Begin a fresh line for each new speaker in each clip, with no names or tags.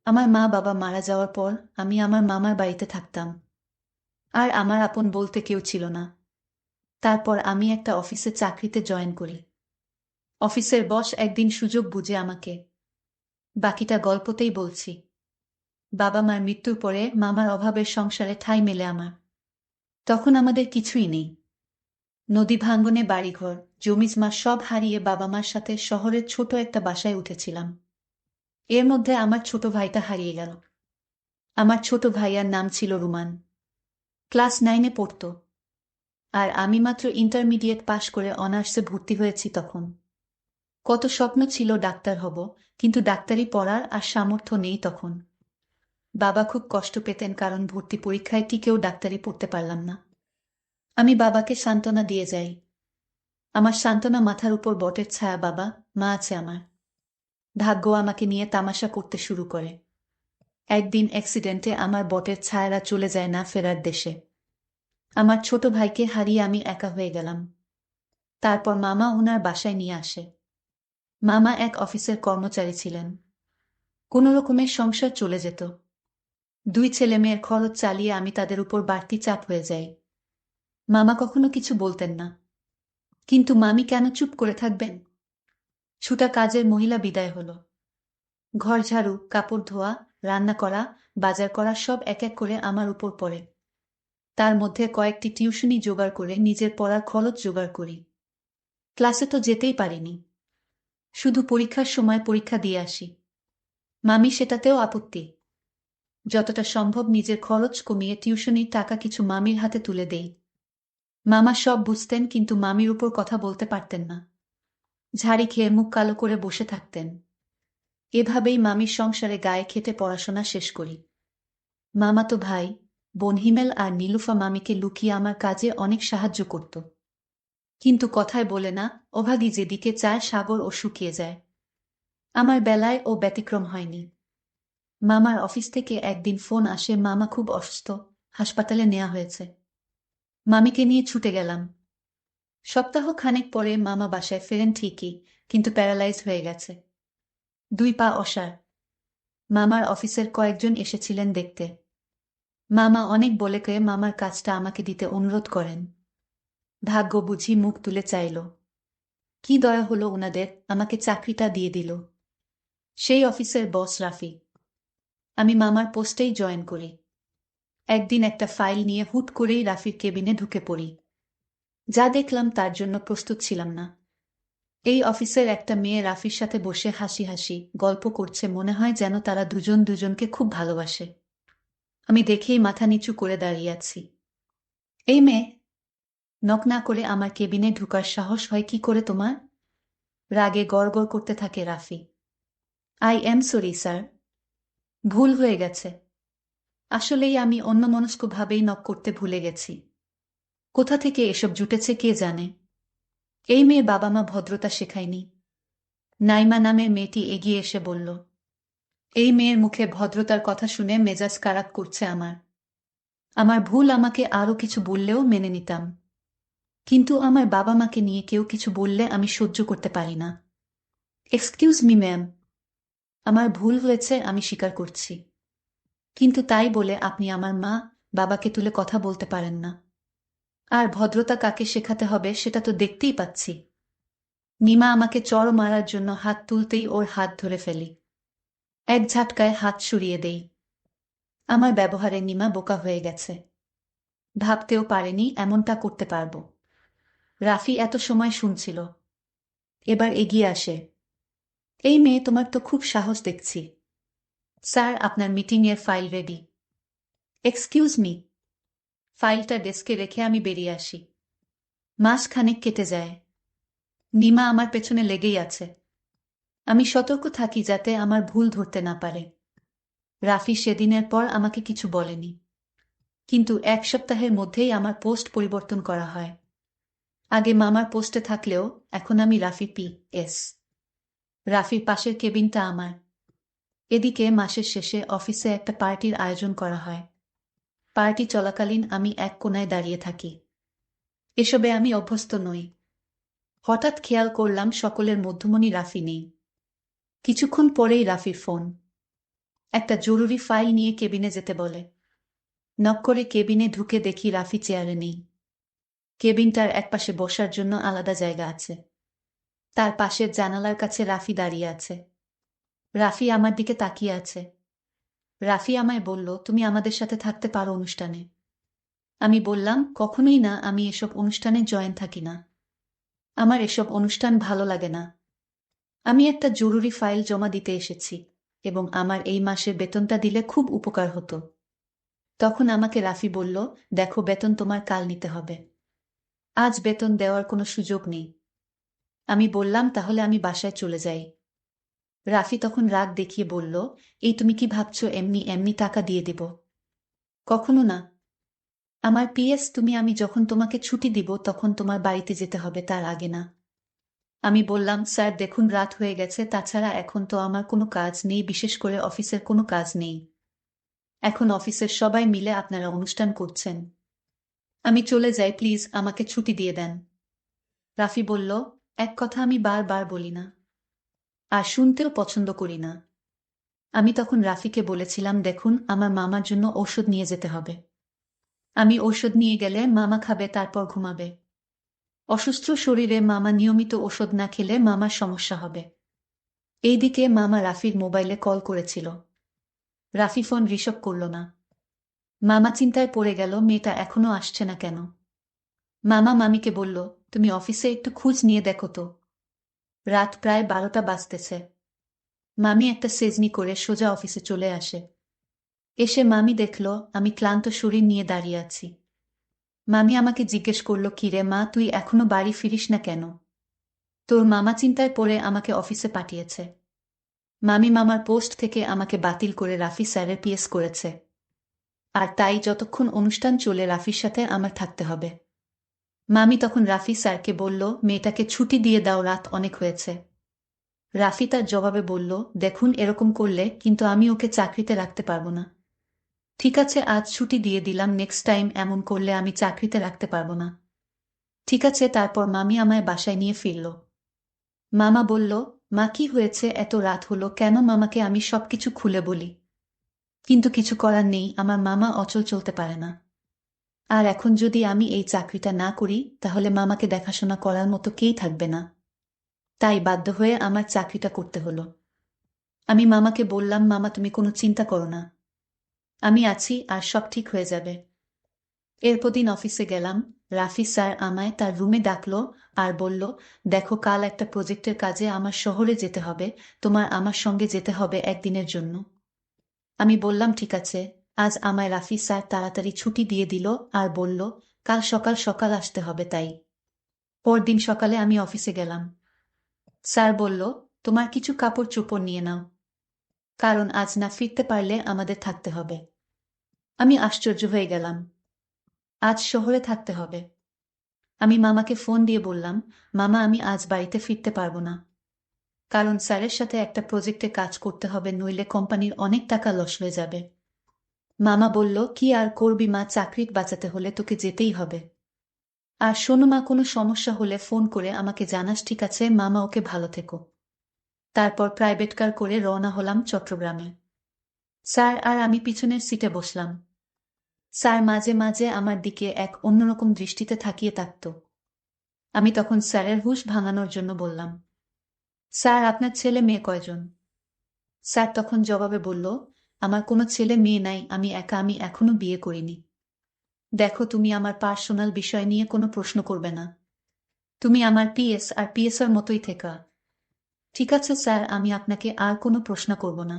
আমার মা বাবা মারা যাওয়ার পর আমি আমার মামার বাড়িতে থাকতাম। আর আমার আপন বলতে কেউ ছিল না। তারপর আমি একটা অফিসে চাকরিতে জয়েন করি। অফিসের বস একদিন সুযোগ বুঝে আমাকে, বাকিটা গল্পতেই বলছি। বাবা মার মৃত্যুর পরে মামার অভাবের সংসারে ঠাঁই মেলে আমার। তখন আমাদের কিছুই নেই। নদী ভাঙ্গনে বাড়িঘর, জমিজমা সব হারিয়ে বাবা মার সাথে শহরের ছোট একটা বাসায় উঠেছিলাম। এর মধ্যে আমার ছোট ভাইটা হারিয়ে গেল। আমার ছোট ভাইয়ার নাম ছিল রুমান। ক্লাস 9-এ পড়ত। আর আমি মাত্র ইন্টারমিডিয়েট পাশ করে অনার্সে ভর্তি হয়েছি তখন। কত স্বপ্ন ছিল ডাক্তার হব, কিন্তু ডাক্তারি পড়ার আর সামর্থ্য নেই তখন। বাবা খুব কষ্ট পেতেন কারণ ভর্তি পরীক্ষায় টিকেও ডাক্তারি পড়তে পারলাম না। আমি বাবাকে সান্ত্বনা দিয়ে যাই। আমার সান্ত্বনা মাথার উপর বটের ছায়া। বাবা মা আছে আমার। ভাগ্য আমাকে নিয়ে তামাশা করতে শুরু করে। একদিন অ্যাক্সিডেন্টে আমার বটের ছায়ারা চলে যায় না ফেরার দেশে। আমার ছোট ভাইকে হারিয়ে আমি একা হয়ে গেলাম। তারপর মামা ওনার বাসায় নিয়ে আসে। মামা এক অফিসের কর্মচারী ছিলেন। কোনো রকমের সংসার চলে যেত। দুই ছেলে মেয়ের খরচ চালিয়ে আমি তাদের উপর বাড়তি চাপ হয়ে যাই। মামা কখনো কিছু বলতেন না। কিন্তু মামি কেন চুপ করে থাকবেন? ছুটা কাজের মহিলা বিদায় হলো। ঘর ঝাড়ু, কাপড় ধোয়া, রান্না করা, বাজার করা সব এক এক করে আমার উপর পড়ে। তার মধ্যে কয়েকটি টিউশনি জোগাড় করে নিজের পড়ার খরচ জোগাড় করি। ক্লাসে তো যেতেই পারিনি। শুধু পরীক্ষার সময় পরীক্ষা দিয়ে আসি। মামি সেটাতেও আপত্তি। যতটা সম্ভব নিজের খরচ কমিয়ে টিউশনির টাকা কিছু মামির হাতে তুলে দেই। মামা সব বুঝতেন কিন্তু মামির উপর কথা বলতে পারতেন না। ঝাড়ি খেয়ে মুখ কালো করে বসে থাকতেন। এভাবেই মামির সংসারে গায়ে খেটে পড়াশোনা শেষ করি। মামাতো ভাই, বোন হিমেল আর নীলুফা মামিকে লুকিয়ে আমার কাজে অনেক সাহায্য করত। কিন্তু কথায় বলে না, অভাগী যেদিকে চায় সাগর ও শুকিয়ে যায়। আমার বেলায় ও ব্যতিক্রম হয়নি। মামার অফিস থেকে একদিন ফোন আসে মামা খুব অসুস্থ, হাসপাতালে নেওয়া হয়েছে। মামিকে নিয়ে ছুটে গেলাম। সপ্তাহ খানেক পরে মামা বাসায় ফেরেন ঠিকই, কিন্তু প্যারালাইজ হয়ে গেছে। দুই পা অসাড়। মামার অফিসের কয়েকজন এসেছিলেন দেখতে। মামা অনেক বলে কয়ে মামার কাজটা আমাকে দিতে অনুরোধ করেন। ভাগ্য বুঝি মুখ তুলে চাইল। কি দয়া হলো ওনাদের, আমাকে চাকরিটা দিয়ে দিল। সেই অফিসের বস রাফি। আমি মামার পোস্টেই জয়েন করি। একদিন একটা ফাইল নিয়ে হুট করেই রাফির কেবিনে ঢুকে পড়ি। যা দেখলাম তার জন্য প্রস্তুত ছিলাম না। এই অফিসের একটা মেয়ে রাফির সাথে বসে হাসি হাসি গল্প করছে, মনে হয় যেন তারা দুজন দুজনকে খুব ভালোবাসে। আমি দেখেই মাথা নিচু করে দাঁড়িয়ে আছি। এই মেয়ে, নক না করে আমার কেবিনে ঢুকার সাহস হয় কি করে তোমার? রাগে গড়গড় করতে থাকে Rafi. I am sorry sir, ভুল হয়ে গেছে। আসলেই আমি অন্যমনস্কভাবেই নক করতে ভুলে গেছি। কোথা থেকে এসব জুটেছে কে জানে। এই মেয়ে বাবা মা ভদ্রতা শেখায়নি। নাইমা নামের মেয়েটি এগিয়ে এসে বলল। এই মেয়ের মুখে ভদ্রতার কথা শুনে মেজাজ কারাক করছে আমার। আমার ভুল, আমাকে আরও কিছু বললেও মেনে নিতাম। কিন্তু আমার বাবা মাকে নিয়ে কেউ কিছু বললে আমি সহ্য করতে পারি না। এক্সকিউজ মি ম্যাম, আমার ভুল হয়েছে, আমি স্বীকার করছি। কিন্তু তাই বলে আপনি আমার মা বাবাকে তুলে কথা বলতে পারেন না। আর ভদ্রতা কাকে শেখাতে হবে সেটা তো দেখতেই পাচ্ছি। নিমা আমাকে চড় মারার জন্য হাত তুলতেই ওর হাত ধরে ফেলি। এক ঝাটকায় হাত সরিয়ে দেই। আমার ব্যবহারে নিমা বোকা হয়ে গেছে। ভাবতেও পারেনি এমনটা করতে পারবো। রাফি এত সময় শুনছিল। এবার এগিয়ে আসে। এই মেয়ে, তোমার তো খুব সাহস দেখছি। স্যার, আপনার মিটিংয়ের ফাইল রেডি। Excuse me. ফাইলটা ডেস্কে রেখে আমি বেরিয়ে আসি। মাস খানেক কেটে যায়। নিমা আমার পেছনে লেগেই আছে। আমি সতর্ক থাকি যাতে আমার ভুল ধরতে না পারে। রাফি সেদিনের পর আমাকে কিছু বলেনি। কিন্তু এক সপ্তাহের মধ্যেই আমার পোস্ট পরিবর্তন করা হয়। আগে মামার পোস্টে থাকলেও এখন আমি রাফি পি.এস। রাফির পাশের কেবিনটা আমার। এদিকে মাসের শেষে অফিসে একটা পার্টির আয়োজন করা হয়। পার্টি চলাকালীন আমি এক কোণায় দাঁড়িয়ে থাকি। এসবে আমি অভ্যস্ত নই। হঠাৎ খেয়াল করলাম সকলের মধ্যমণি রাফি নেই। কিছুক্ষণ পরেই রাফির ফোন। একটা জরুরি ফাইল নিয়ে কেবিনে যেতে বলে। নক করে কেবিনে ঢুকে দেখি রাফি চেয়ারে নেই। কেবিনটার একপাশে বসার জন্য আলাদা জায়গা আছে। তার পাশের জানালার কাছে রাফি দাঁড়িয়ে আছে। রাফি আমার দিকে তাকিয়ে আছে। রাফি আমায় বলল, তুমি আমাদের সাথে থাকতে পারো অনুষ্ঠানে। আমি বললাম, কখনোই না, আমি এসব অনুষ্ঠানে জয়েন থাকি না। আমার এসব অনুষ্ঠান ভালো লাগে না। আমি একটা জরুরি ফাইল জমা দিতে এসেছি এবং আমার এই মাসের বেতনটা দিলে খুব উপকার হতো। তখন আমাকে রাফি বলল, দেখো, বেতন তোমার কাল নিতে হবে। আজ বেতন দেওয়ার কোনো সুযোগ নেই। আমি বললাম, তাহলে আমি বাসায় চলে যাই। রাফি তখন রাগ দেখিয়ে বলল, এই তুমি কি ভাবছো এমনি এমনি টাকা দিয়ে দেব? কখনো না। আমার পিএস তুমি, আমি যখন তোমাকে ছুটি দিব তখন তোমার বাড়িতে যেতে হবে, তার আগে না। আমি বললাম, স্যার দেখুন, রাত হয়ে গেছে, তাছাড়া এখন তো আমার কোনো কাজ নেই, বিশেষ করে অফিসের কোনো কাজ নেই। এখন অফিসের সবাই মিলে আপনারা অনুষ্ঠান করছেন। আমি চলে যাই, প্লিজ আমাকে ছুটি দিয়ে দেন। রাফি বলল, এক কথা আমি বারবার বলি না, আর শুনতেও পছন্দ করি না। আমি তখন রাফিকে বলেছিলাম, দেখুন, আমার মামার জন্য ঔষধ নিয়ে যেতে হবে। আমি ঔষধ নিয়ে গেলে মামা খাবে, তারপর ঘুমাবে। অসুস্থ শরীরে মামা নিয়মিত ওষুধ না খেলে মামার সমস্যা হবে। এইদিকে মামা রাফির মোবাইলে কল করেছিল। রাফি ফোন রিসিভ করল না। মামা চিন্তায় পড়ে গেল, মেয়েটা এখনো আসছে না কেন। মামা মামিকে বলল, তুমি অফিসে একটু খোঁজ নিয়ে দেখো তো। রাত প্রায় 12টা বাজতেছে। মামি একটা সেজনি করে সোজা অফিসে চলে আসে। এসে মামি দেখল আমি ক্লান্ত শরীর নিয়ে দাঁড়িয়ে আছি। মামি আমাকে জিজ্ঞেস করল, কিরে মা, তুই এখনো বাড়ি ফিরিস না কেন? তোর মামা চিন্তায় পড়ে আমাকে অফিসে পাঠিয়েছে। মামি মামার পোস্ট থেকে আমাকে বাতিল করে রাফি স্যারের পিএস করেছে। আর তাই যতক্ষণ অনুষ্ঠান চলে রাফির সাথে আমার থাকতে হবে। মামি তখন রাফি স্যারকে বলল, মেয়েটাকে ছুটি দিয়ে দাও, রাত অনেক হয়েছে। রাফি তার জবাবে বলল, দেখুন, এরকম করলে কিন্তু আমি ওকে চাকরিতে রাখতে পারবো না। ঠিক আছে, আজ ছুটি দিয়ে দিলাম, নেক্সট টাইম এমন করলে আমি চাকরিতে রাখতে পারবো না। ঠিক আছে। তারপর মামি আমায় বাসায় নিয়ে ফিরল। মামা বলল, মা কি হয়েছে, এত রাত হলো কেন? মামাকে আমি সবকিছু খুলে বলি, কিন্তু কিছু করার নেই, আমার মামা অচল চলতে পারে না। আর এখন যদি আমি এই চাকরিটা না করি তাহলে মামাকে দেখাশোনা করার মতো কেই থাকবে না। তাই বাধ্য হয়ে আমার চাকরিটা করতে হলো। আমি মামাকে বললাম, মামা তুমি কোনো চিন্তা করো না, আমি আছি, আর সব ঠিক হয়ে যাবে। এরপর দিন অফিসে গেলাম। রাফি স্যার আমায় তার রুমে ডাকলো আর বলল, দেখো, কাল একটা প্রজেক্টের কাজে আমার শহরে যেতে হবে, তোমার আমার সঙ্গে যেতে হবে একদিনের জন্য। আমি বললাম, ঠিক আছে। আজ আমায় রাফি স্যার তাড়াতাড়ি ছুটি দিয়ে দিল আর বলল, কাল সকাল সকাল আসতে হবে। তাই পরদিন সকালে আমি অফিসে গেলাম। স্যার বলল, তোমার কিছু কাপড় চোপড় নিয়ে নাও, কারণ আজ না ফিরতে পারলে আমাদের থাকতে হবে। আমি আশ্চর্য হয়ে গেলাম, আজ শহরে থাকতে হবে? আমি মামাকে ফোন দিয়ে বললাম, মামা, আমি আজ বাড়িতে ফিরতে পারবো না, কারণ স্যারের সাথে একটা প্রজেক্টে কাজ করতে হবে, নইলে কোম্পানির অনেক টাকা লস হয়ে যাবে। মামা বলল, কি আর করবি মা, চাকরি বাঁচাতে হলে তোকে যেতেই হবে। আর শোনো মা, কোনো সমস্যা হলে ফোন করে আমাকে জানাস, ঠিক আছে? মামা, ওকে, ভালো থেকো। তারপর প্রাইভেট কার করে রওনা হলাম চট্টগ্রামে। স্যার আর আমি পিছনের সিটে বসলাম। স্যার মাঝে মাঝে আমার দিকে এক অন্যরকম দৃষ্টিতে তাকিয়ে থাকত। আমি তখন স্যারের হুঁশ ভাঙানোর জন্য বললাম, স্যার, আপনার ছেলে মেয়ে কয়জন? স্যার তখন জবাবে বলল, আমার কোনো ছেলে মেয়ে নাই, আমি একা, আমি এখনো বিয়ে করিনি। দেখো, তুমি আমার পার্সোনাল বিষয় নিয়ে কোনো প্রশ্ন করবে না। তুমি আমার পিএস আর পিএসআর মতোই থেকা। ঠিক আছে স্যার, আমি আপনাকে আর কোনো প্রশ্ন করব না।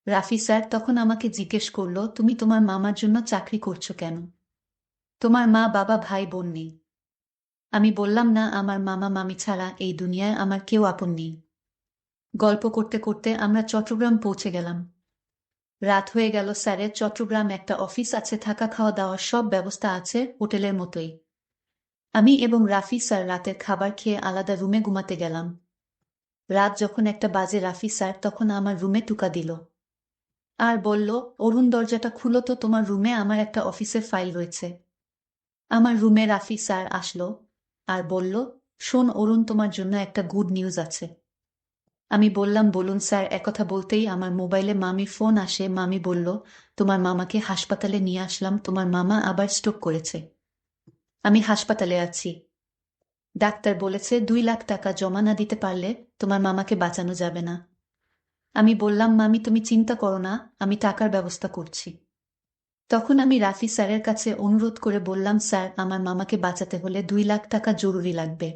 রাফি স্যার তখন আমাকে জিজ্ঞেস করল, তুমি তোমার মামার জন্য চাকরি করছো কেন? তোমার মা বাবা ভাই বোন নেই? আমি বললাম, না, আমার মামা মামি ছাড়া এই দুনিয়ায় আমার কেউ আপন নেই। গল্প করতে করতে আমরা চট্টগ্রাম পৌঁছে গেলাম। রাত হয়ে গেল। স্যারের চট্টগ্রাম একটা অফিস আছে, থাকা খাওয়া দাওয়ার সব ব্যবস্থা আছে হোটেলের মতোই। আমি এবং রাফি স্যার রাতের খাবার খেয়ে আলাদা রুমে ঘুমাতে গেলাম। রাত যখন একটা বাজে, রাফি স্যার তখন আমার রুমে টোকা দিল আর বলল, অরুণ, দরজাটা খুলো তো, তোমার রুমে আমার একটা অফিসের ফাইল রয়েছে। আমার রুমে রাফি স্যার আসলো আর বলল, শোন অরুণ, তোমার জন্য একটা গুড নিউজ আছে। আমি বললাম, বলুন স্যার। একথা বলতেই আমার মোবাইলে মামির ফোন আসে। মামি বলল, তোমার মামাকে হাসপাতালে নিয়ে আসলাম, তোমার মামা আবার স্ট্রোক করেছে। আমি হাসপাতালে আছি। ডাক্তার বলেছে 2 লাখ টাকা জমা না দিতে পারলে তোমার মামাকে বাঁচানো যাবে না। আমি বললাম, মামি তুমি চিন্তা করো না, আমি টাকার ব্যবস্থা করছি। তখন আমি রাফি স্যারের কাছে অনুরোধ করে বললাম, স্যার আমার মামাকে বাঁচাতে হলে 2 লাখ টাকা জরুরি লাগবে।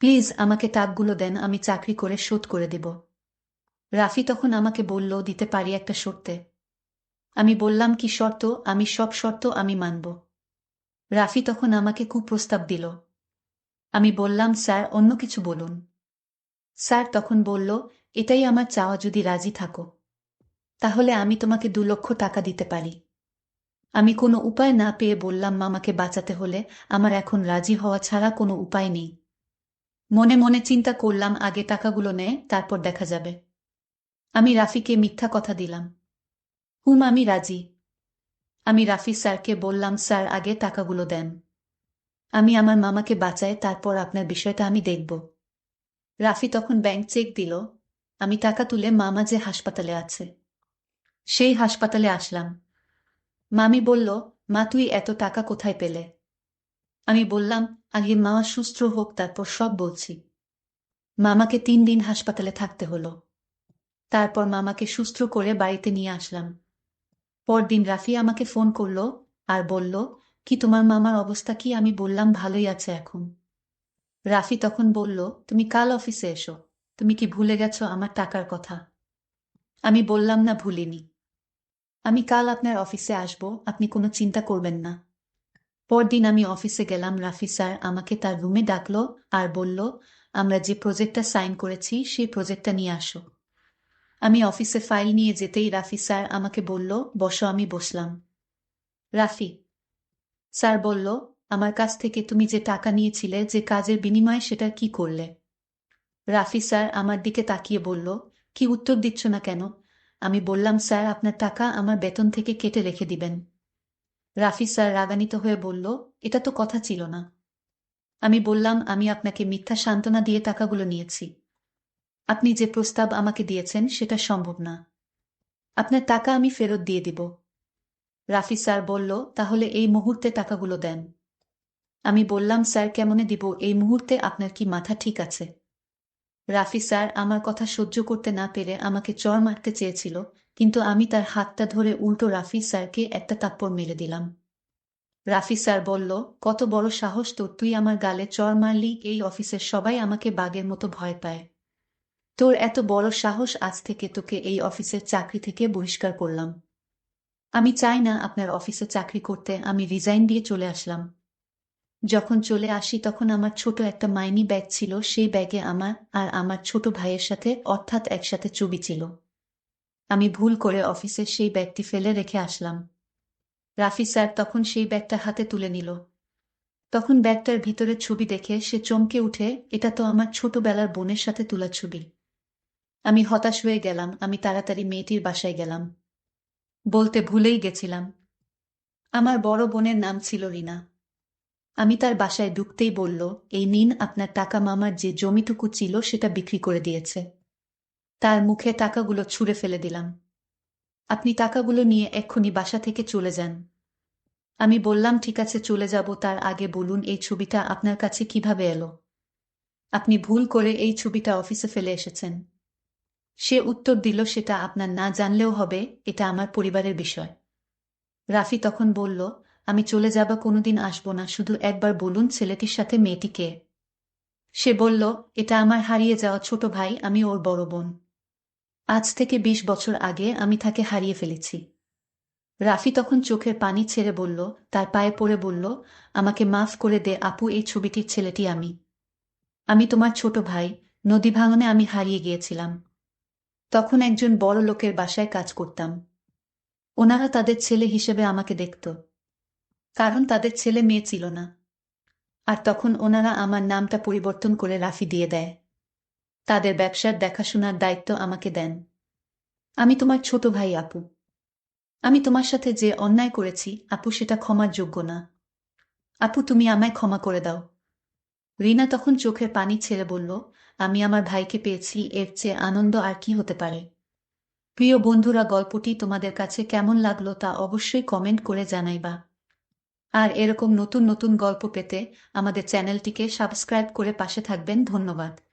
প্লিজ আমাকে টাকাগুলো দেন, আমি চাকরি করে শোধ করে দেব। রাফি তখন আমাকে বলল, দিতে পারি একটা শর্তে। আমি বললাম, কি শর্ত? আমি সব শর্ত আমি মানব। রাফি তখন আমাকে কুপ্রস্তাব দিল। আমি বললাম, স্যার অন্য কিছু বলুন। স্যার তখন বলল, এটাই আমার চাওয়া, যদি রাজি থাকো তাহলে আমি তোমাকে 2 লক্ষ টাকা দিতে পারি। আমি কোনো উপায় না পেয়ে বললাম, মামাকে বাঁচাতে হলে আমার এখন রাজি হওয়া ছাড়া কোনো উপায় নেই। মনে মনে চিন্তা করলাম, আগে টাকাগুলো নে, তারপর দেখা যাবে। আমি রাফিকে মিথ্যা কথা দিলাম। আমি রাজি। আমি রাফি স্যারকে বললাম, স্যার আগে টাকাগুলো দেন, আমি আমার মামাকে বাঁচাই, তারপর আপনার বিষয়টা আমি দেখব। রাফি তখন ব্যাংক চেক দিল। আমি টাকা তুলে মামা যে হাসপাতালে আছে সেই হাসপাতালে আসলাম। মামি বলল, মা তুই এত টাকা কোথায় পেলে? আমি বললাম, আগে মামা সুস্থ হোক তারপর সব বলছি। মামাকে 3 দিন হাসপাতালে থাকতে হলো। তারপর মামাকে সুস্থ করে বাড়িতে নিয়ে আসলাম। পরদিন রাফি আমাকে ফোন করলো আর বলল, কি তোমার মামার অবস্থা কি? আমি বললাম, ভালোই আছে এখন। রাফি তখন বলল, তুমি কাল অফিসে এসো। তুমি কি ভুলে গেছো আমার টাকার কথা? আমি বললাম, না ভুলিনি। আমি কাল আপনার অফিসে আসব, আপনি কোনো চিন্তা করবেন না। পরদিন আমি অফিসে গেলাম। রাফি স্যার আমাকে তার রুমে ডাকলো আর বলল, আমরা যে প্রজেক্টটা সাইন করেছি সেই প্রজেক্টটা নিয়ে আসো। আমি অফিসে ফাইল নিয়ে যেতেই রাফি স্যার আমাকে বলল, বসো। আমি বসলাম। রাফি স্যার বলল, আমার কাছ থেকে তুমি যে টাকা নিয়েছিলে, যে কাজের বিনিময়ে, সেটা কি করলে? রাফি স্যার আমার দিকে তাকিয়ে বলল, কি উত্তর দিচ্ছ না কেন? আমি বললাম, স্যার আপনার টাকা আমার বেতন থেকে কেটে রেখে দিবেন। রাফি স্যার রাগান্বিত হয়ে বলল, এটা তো কথা ছিল না। আমি বললাম, আমি আপনাকে মিথ্যা সান্ত্বনা দিয়ে টাকাগুলো নিয়েছি। আপনি যে প্রস্তাব আমাকে দিয়েছেন সেটা সম্ভব না। আপনার টাকা আমি ফেরত দিয়ে দিব। রাফি স্যার বলল, তাহলে এই মুহূর্তে টাকাগুলো দেন। আমি বললাম, স্যার কেমনে দিব এই মুহূর্তে? আপনার কি মাথা ঠিক আছে? রাফি স্যার আমার কথা সহ্য করতে না পেরে আমাকে চড় মারতে চেয়েছিল, কিন্তু আমি তার হাতটা ধরে উল্টো রাফি স্যারকে একটা থাপ্পড় মেরে দিলাম। রাফি স্যার বলল, কত বড় সাহস তোর, তুই আমার গালে চড় মারলি? এই অফিসের সবাই আমাকে বাঘের মতো ভয় পায়। তোর এত বড় সাহস, আজ থেকে তোকে এই অফিসের চাকরি থেকে বহিষ্কার করলাম। আমি চাই না আপনার অফিসে চাকরি করতে। আমি রিজাইন দিয়ে চলে আসলাম। যখন চলে আসি তখন আমার ছোট একটা মাইনি ব্যাগ ছিল, সেই ব্যাগে আমার আর আমার ছোট ভাইয়ের সাথে, অর্থাৎ একসাথে ছবি ছিল। আমি ভুল করে অফিসে সেই ব্যাগটি ফেলে রেখে আসলাম। রাফি স্যার তখন সেই ব্যাগটা হাতে তুলে নিল। তখন ব্যাগটার ভিতরে ছবি দেখে সে চমকে উঠে, এটা তো আমার ছোটবেলার বোনের সাথে তোলা ছবি। আমি হতাশ হয়ে গেলাম। আমি তাড়াতাড়ি মেয়েটির বাসায় গেলাম। বলতে ভুলেই গেছিলাম, আমার বড় বোনের নাম ছিল রিনা। আমি তার বাসায় ঢুকতেই বলল, এই নিন আপনার টাকা, মামার যে জমিটুকু ছিল সেটা বিক্রি করে দিয়েছে। তার মুখে টাকাগুলো ছুঁড়ে ফেলে দিলাম। আপনি টাকাগুলো নিয়ে এক্ষুনি বাসা থেকে চলে যান। আমি বললাম, ঠিক আছে চলে যাব, তার আগে বলুন এই ছবিটা আপনার কাছে কিভাবে এলো? আপনি ভুল করে এই ছবিটা অফিসে ফেলে এসেছেন। সে উত্তর দিল, সেটা আপনার না জানলেও হবে, এটা আমার পরিবারের বিষয়। রাফি তখন বলল, আমি চলে যাব, কোনোদিন আসবো না, শুধু একবার বলুন ছেলেটির সাথে মেয়েটি কে? সে বলল, এটা আমার হারিয়ে যাওয়া ছোট ভাই, আমি ওর বড় বোন। আজ থেকে 20 বছর আগে আমি তাকে হারিয়ে ফেলেছি। রাফি তখন চোখের পানি ছেড়ে বলল, তার পায়ে পড়ে বলল, আমাকে মাফ করে দে আপু, এই ছবিটির ছেলেটি আমি। আমি তোমার ছোট ভাই। নদী ভাঙনে আমি হারিয়ে গিয়েছিলাম। তখন একজন বড় লোকের বাসায় কাজ করতাম। ওনারা তাদের ছেলে হিসেবে আমাকে দেখত, কারণ তাদের ছেলে মেয়ে ছিল না। আর তখন ওনারা আমার নামটা পরিবর্তন করে রাফি দিয়ে দেয়। তাদের ব্যবসার দেখাশোনার দায়িত্ব আমাকে দেন। আমি তোমার ছোট ভাই আপু। আমি তোমার সাথে যে অন্যায় করেছি আপু, সেটা ক্ষমার যোগ্য না। আপু তুমি আমায় ক্ষমা করে দাও। রিনা তখন চোখের পানি ছেড়ে বলল, আমি আমার ভাইকে পেয়েছি, এর চেয়ে আনন্দ আর কি হতে পারে। প্রিয় বন্ধুরা, গল্পটি তোমাদের কাছে কেমন লাগলো তা অবশ্যই কমেন্ট করে জানাইবা। আর এরকম নতুন নতুন গল্প পেতে আমাদের চ্যানেলটিকে সাবস্ক্রাইব করে পাশে থাকবেন। ধন্যবাদ।